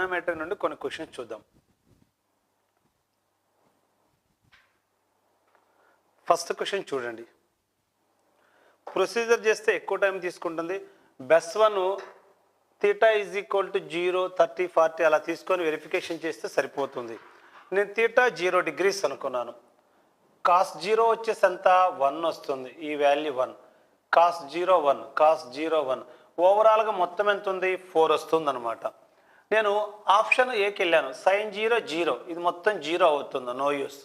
Trigonometry నుండి కొన్ని questions చూద్దాం. ఫస్ట్ క్వశ్చన్ చూడండి. ప్రొసీజర్ చేస్తే ఎక్కువ టైం తీసుకుంటుంది. బెస్ 1 θ = 0, 30, 40 అలా తీసుకొని వెరిఫికేషన్ చేస్తే సరిపోతుంది. నేను θ 0 degrees అనుకున్నాను. cos 0 వచ్చేసి అంతా 1 వస్తుంది. ఈ వాల్యూ 1. cos 0 1, cos 0 1. ఓవరాల్గా మొత్తం ఎంత ఉంది? 4 వస్తుంది అనమాట. నేను ఆప్షన్ ఏకి వెళ్ళాను. sin 0 0, ఇది మొత్తం 0 అవుతుంది, నో యూస్.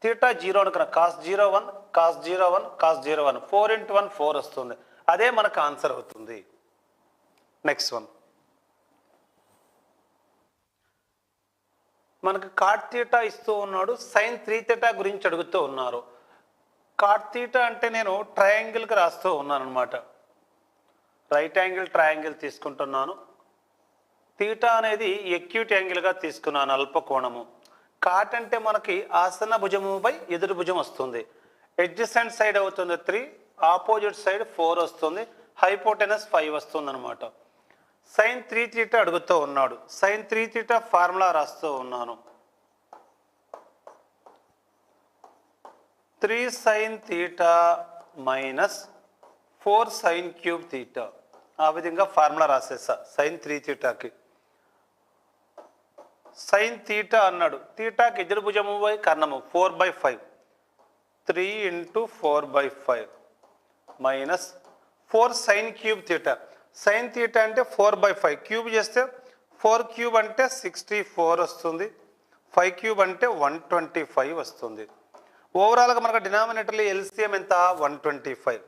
θ 0 అనుకున్నా. cos 0 1, cos 0 1, cos 0 1. 4 × 1 4 వస్తుంది. అదే మనకు ఆన్సర్ అవుతుంది. నెక్స్ట్ వన్, మనకు cot θ ఇస్తూ ఉన్నాడు, sin 3θ గురించి అడుగుతూ ఉన్నారు. cot θ అంటే నేను ట్రయాంగిల్కి రాస్తూ ఉన్నాను అనమాట. రైట్ యాంగిల్ ట్రయాంగిల్ తీసుకుంటున్నాను. θ అనేది ఎక్యూట్ యాంగిల్గా తీసుకున్నాను, అల్పకోణము. కాట్ అంటే మనకి ఆసన భుజము బై ఎదురు భుజం వస్తుంది. అడ్జసెంట్ సైడ్ అవుతుంది 3, ఆపోజిట్ సైడ్ 4 వస్తుంది. హైపోటెనస్ 5 వస్తుంది అనమాట. sin 3θ అడుగుతూ ఉన్నాడు. sin 3θ ఫార్ములా రాస్తూ ఉన్నాను. 3 sin θ మైనస్ 4 sin క్యూబ్ θ. ఆ విధంగా ఫార్ములా రాసేసా sin 3θకి. sin θ అన్నాడు. θకి ఎదురు భుజము బై కర్ణము 4/5. 3 × 4/5 మైనస్ 4 sin క్యూబ్ θ. sin θ అంటే 4/5. క్యూబ్ చేస్తే 4 క్యూబ్ అంటే 64 వస్తుంది. 5 క్యూబ్ అంటే 125 వస్తుంది. ఓవరాల్గా మనకు డినామినేటర్లో ఎల్సిఎం ఎంత? 125.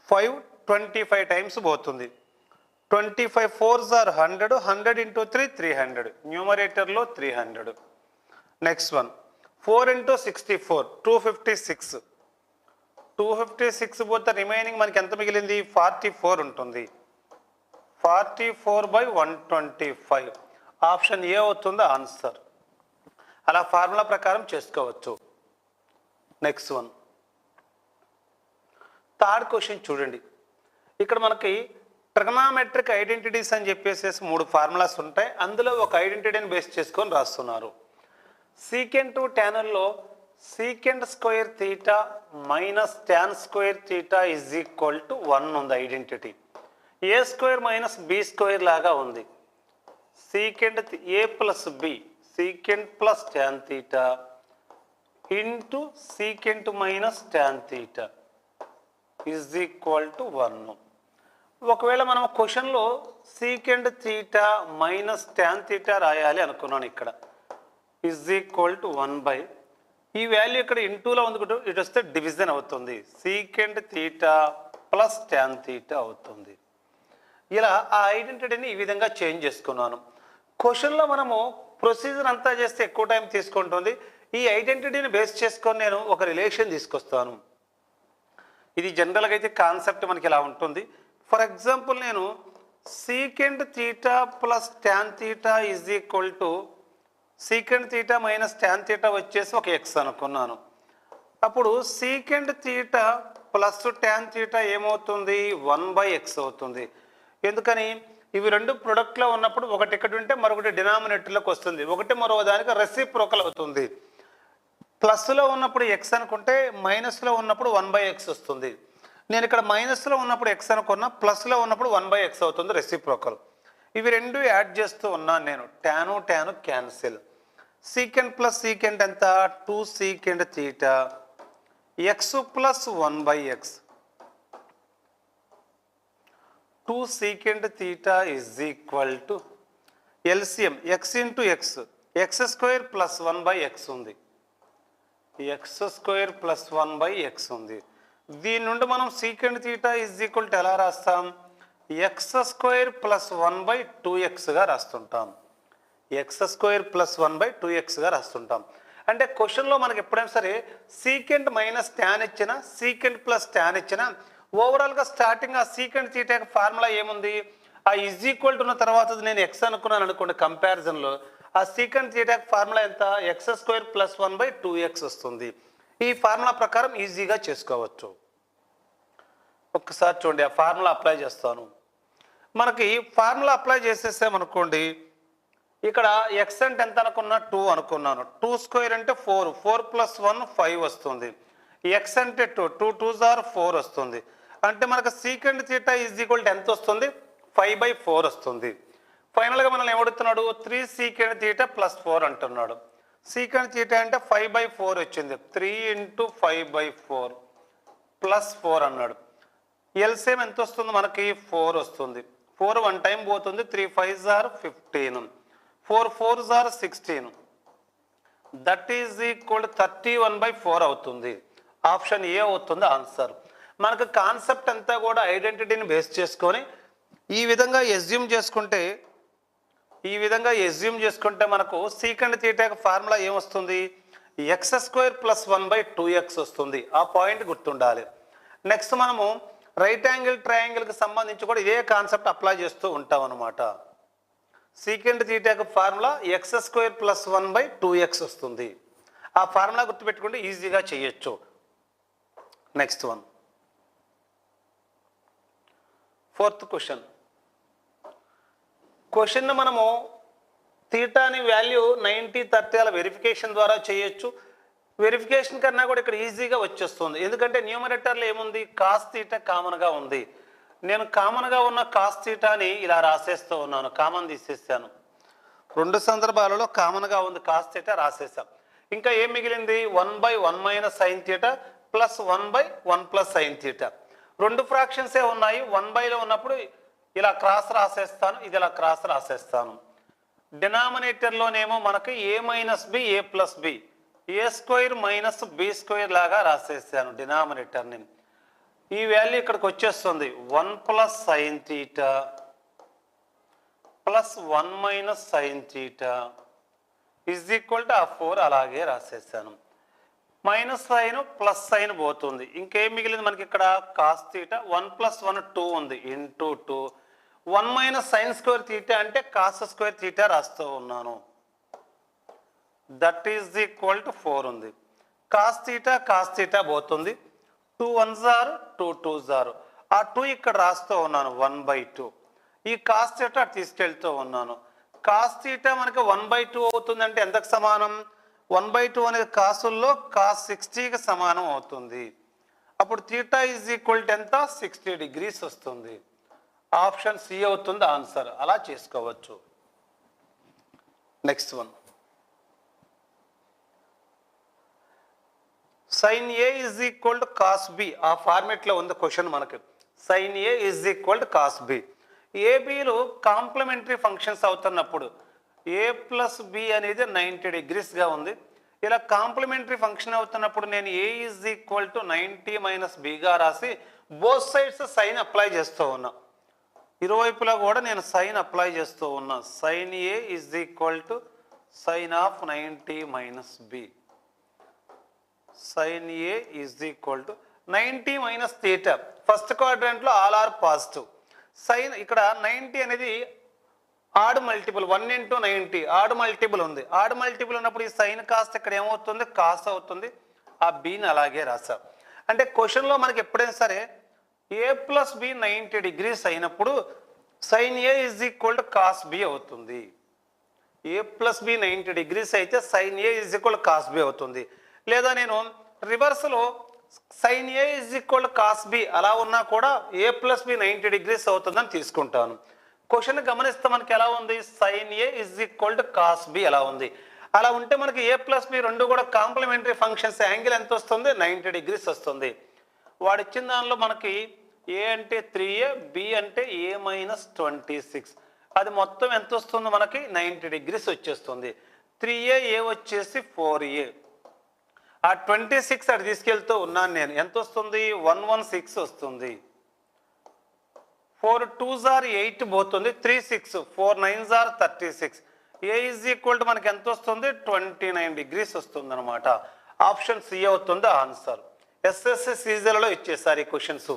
525 టైమ్స్ పోతుంది. 25 4s are 100. 100 × 3 300. న్యూమరేటర్లో 300. Next one, 4 × 64 256. 256 పోతే రిమైనింగ్ మనకి ఎంత మిగిలింది? 44 ఉంటుంది. 44/125. ఆప్షన్ ఏ అవుతుంది ఆన్సర్. అలా ఫార్ములా ప్రకారం చేసుకోవచ్చు. నెక్స్ట్ వన్, థర్డ్ క్వశ్చన్ చూడండి. ఇక్కడ మనకి ట్రిగ్నోమెట్రిక్ ఐడెంటిటీస్ అని చెప్పేసి 3 ఫార్ములాస్ ఉంటాయి. అందులో ఒక ఐడెంటిటీని బేస్ చేసుకొని రాస్తున్నారు. సీకెంట్ ట్యానుల్లో secant square θ minus tan square θ is equal to 1 ఉంది identity. A square minus B square లాగా ఉంది. Secant A plus B, secant plus tan θ into secant minus tan θ is equal to 1. ఒకవేళ మనం క్వశ్చన్లో సీకెంట్ θ మైనస్ ట్యాన్ θ రాయాలి అనుకున్నాను. ఇక్కడ is equal to 1/, ఈ వాల్యూ ఇక్కడ ఇంటూలో ఉంది, ఇటు వస్తే డివిజన్ అవుతుంది. సీకెంట్ θ ప్లస్ ట్యాన్ θ అవుతుంది. ఇలా ఆ ఐడెంటిటీని ఈ విధంగా చేంజ్ చేసుకున్నాను. క్వశ్చన్లో మనము ప్రొసీజర్ అంతా చేస్తే ఎక్కువ టైం తీసుకుంటుంది. ఈ ఐడెంటిటీని బేస్ చేసుకొని నేను ఒక రిలేషన్ తీసుకొస్తాను. ఇది జనరల్గా అయితే కాన్సెప్ట్ మనకి ఇలా ఉంటుంది. ఫర్ ఎగ్జాంపుల్ నేను secant θ plus tan θ is equal to secant θ minus tan θ వచ్చేసి ఒక ఎక్స్ అనుకున్నాను. అప్పుడు సీకెంట్ θ ప్లస్ ట్యాన్ θ ఏమవుతుంది? 1/x అవుతుంది. ఎందుకని? ఇవి రెండు ప్రొడక్ట్లో ఉన్నప్పుడు ఒకటి ఇక్కడ ఉంటే మరొకటి డినామినేటర్లోకి వస్తుంది. ఒకటి మరో దానికి రెసిప్రోకల్ అవుతుంది. ప్లస్లో ఉన్నప్పుడు ఎక్స్ అనుకుంటే మైనస్లో ఉన్నప్పుడు 1/x వస్తుంది. నేను ఇక్కడ మైనస్లో ఉన్నప్పుడు ఎక్స్ అనుకున్నా, ప్లస్లో ఉన్నప్పుడు 1/x అవుతుంది రెసిప్రోకల్. ఇవి రెండు యాడ్ చేస్తూ ఉన్నాను నేను. Tan tan cancel. Secant plus secant ఎంత? 2 secant θ X plus 1/x. 2 secant θ is equal to LCM X into X, X square plus 1/x ఉంది. ఎక్స్ స్క్వేర్ ప్లస్ 1/x ఉంది. దీని నుండి మనం సీకెంట్ θ ఈజ్ ఈక్వల్ టు ఎలా రాస్తాం? ఎక్స్ స్క్వేర్ ప్లస్ 1/2xగా రాస్తుంటాం. ఎక్స్ స్క్వేర్ ప్లస్ 1/2xగా రాస్తుంటాం. అంటే క్వశ్చన్లో మనకి ఎప్పుడైనా సరే సీకెంట్ మైనస్ ట్యాన్ ఇచ్చిన, సీకెంట్ ప్లస్ ట్యాన్ ఇచ్చిన, ఓవరాల్గా స్టార్టింగ్ ఆ సీకెంట్ θ ఫార్ములా ఏముంది? ఆ ఈజ్ ఈక్వల్ టు ఉన్న తర్వాత నేను ఎక్స్ అనుకున్నాను అనుకోండి, కంపారిజన్లో ఆ సీకెంట్ θ ఫార్ములా ఎంత? ఎక్స్ స్క్వేర్ ప్లస్ 1/2x వస్తుంది. ఈ ఫార్ములా ప్రకారం ఈజీగా చేసుకోవచ్చు. ఒక్కసారి చూడండి, ఆ ఫార్ములా అప్లై చేస్తాను. మనకి ఫార్ములా అప్లై చేసేసామనుకోండి, ఇక్కడ ఎక్స్ అంటే ఎంత అనుకున్నా 2 అనుకున్నాను. 2 స్క్వేర్ అంటే 4, 4 + 1 5 వస్తుంది. ఎక్స్ అంటే 2, 2 2s are 4 వస్తుంది. అంటే మనకు secant theta is equal to ఎంత వస్తుంది? 5/4 వస్తుంది. ఫైనల్గా మనల్ని ఏమడుగుతున్నాడు? 3 సీకెంట్ థీటా +4 అంటున్నాడు. సీకెంట్ థీటా అంటే 5/4 వచ్చింది. 3 × 5/4 +4 అన్నాడు. ఎల్సిఎం ఎంత వస్తుంది మనకి? 4 వస్తుంది. 4 1 టైం పోతుంది. 3 5s are 15, 4 4s are 16. That is equal 31/4 అవుతుంది. ఆప్షన్ ఏ అవుతుంది ఆన్సర్. మనకు కాన్సెప్ట్ అంతా కూడా ఐడెంటిటీని బేస్ చేసుకొని ఈ విధంగా ఎస్యూమ్ చేసుకుంటే మనకు సీకెంట్ థీటాకి ఫార్ములా ఏమొస్తుంది? x² + 1/2x వస్తుంది. ఆ పాయింట్ గుర్తుండాలి. నెక్స్ట్ మనము రైట్ యాంగిల్ ట్రయాంగిల్కి సంబంధించి కూడా ఇదే కాన్సెప్ట్ అప్లై చేస్తూ ఉంటాం అనమాట. సీకెంట్ థీటాకి ఫార్ములా x² + 1/2x వస్తుంది. ఆ ఫార్ములా గుర్తుపెట్టుకుంటే ఈజీగా చేయొచ్చు. Next one, 4th question. Question మనము థీటాని వాల్యూ 90 30 అలా వెరిఫికేషన్ ద్వారా చేయొచ్చు. వెరిఫికేషన్ కన్నా కూడా ఇక్కడ ఈజీగా వచ్చేస్తుంది. ఎందుకంటే న్యూమరేటర్లో ఏముంది? కాస్ థీటా కామన్గా ఉంది. నేను కామన్గా ఉన్న కాస్ థీటాని ఇలా రాసేస్తూ ఉన్నాను. కామన్ తీసేసాను. 2 సందర్భాలలో కామన్గా ఉంది కాస్ థీటా రాసేసాం. ఇంకా ఏం మిగిలింది? 1/1 - sin థీటా + 1/1 + sin థీటా. 2 ఫ్రాక్షన్సే ఉన్నాయి. 1/లో ఉన్నప్పుడు ఇలా క్రాస్ రాసేస్తాను, ఇది ఇలా క్రాస్ రాసేస్తాను. డినామినేటర్లోనేమో మనకి a - b a + b, a² - b² లాగా రాసేసాను డినామినేటర్ని. ఈ వాల్యూ ఇక్కడికి వచ్చేస్తుంది 1 + sin థీటా + 1 - sin థీటా = 4 అలాగే రాసేసాను. మైనస్ సైన్ ప్లస్ సైన్ పోతుంది. ఇంకేం మిగిలింది మనకి ఇక్కడ? Cos theta. 1 + 1 2 ఉంది. ఇంటూ 2 1 - sin² థీటా అంటే cos² థీటా రాస్తూ ఉన్నాను. దట్ ఈజ్ ఈక్వల్ టు 4 ఉంది. కాస్ థీటా పోతుంది. 2 1s are 2 2s are. ఆ 2 ఇక్కడ రాస్తూ ఉన్నాను 1/2. ఈ కాస్ థీటా తీసుకెళ్తూ ఉన్నాను. కాస్ థీటా మనకి 1/2 అవుతుంది. అంటే ఎంతకు సమానం? 1/2 అనేది కాసుల్లో cos 60కి సమానం అవుతుంది. అప్పుడు థీటా ఈజ్ ఈక్వల్ టు ఎంత? 60 degrees వస్తుంది. ఆప్షన్ సి అవుతుంది ఆన్సర్. అలా చేసుకోవచ్చు. Next one, sin A = cos B. ఆ ఫార్మేట్లో ఉంది క్వశ్చన్ మనకి. sin A = cos B. ఏబీలు కాంప్లిమెంటరీ ఫంక్షన్స్ అవుతున్నప్పుడు a + b అనేది 90 degreesగా ఉంది. ఇలా కాంప్లిమెంటరీ ఫంక్షన్ అవుతున్నప్పుడు నేను a = 90 - bగా రాసి బోత్ సైడ్స్ సైన్ అప్లై చేస్తూ ఉన్నా. ఇరువైపులా కూడా నేను సైన్ అప్లై చేస్తూ ఉన్నా. sin A = sin of 90 - b. sin A = 90 - theta. First క్వాడ్రంట్లో ఆల్ ఆర్ పాజిటివ్. సైన్ ఇక్కడ 90 అనేది ఆడ్ మల్టిపుల్, 1 × 90 ఆడ్ మల్టిపుల్ ఉంది. ఆడ్ మల్టిపుల్ ఉన్నప్పుడు ఈ సైన్ కాస్ట్ ఇక్కడ ఏమవుతుంది? కాస్ అవుతుంది. ఆ బీని అలాగే రాసా. అంటే క్వశ్చన్లో మనకి ఎప్పుడైనా సరే a + b 90 degrees అయినప్పుడు sin A = cos B అవుతుంది. a + b 90 degrees అయితే sin A = cos B అవుతుంది. లేదా నేను రివర్స్లో sin A = cos B అలా ఉన్నా కూడా a + b 90 degrees అవుతుందని తీసుకుంటాను. క్వశ్చన్ గమనిస్తే మనకి ఎలా ఉంది? sin A = cos B ఎలా ఉంది? అలా ఉంటే మనకి a + b రెండు కూడా కాంప్లిమెంటరీ ఫంక్షన్స్. యాంగిల్ ఎంత వస్తుంది? 90 degrees వస్తుంది. వాడు ఇచ్చిన దానిలో మనకి a అంటే 3a, b అంటే a - 26. అది మొత్తం ఎంత వస్తుంది మనకి? 90 degrees వచ్చేస్తుంది. 3a వచ్చేసి 4a. ఆ 26 అటు తీసుకెళ్తూ ఉన్నాను నేను. ఎంత వస్తుంది? 116 వస్తుంది. 4 2s are 8 పోతుంది. 3 6 4 9s are 36. a = మనకి ఎంత వస్తుంది? 29 degrees వస్తుంది అనమాట. ఆప్షన్ సి అవుతుంది ఆన్సర్. ఎస్ఎస్సి సీజన్లో ఇచ్చేసారు ఈ క్వశ్చన్స్.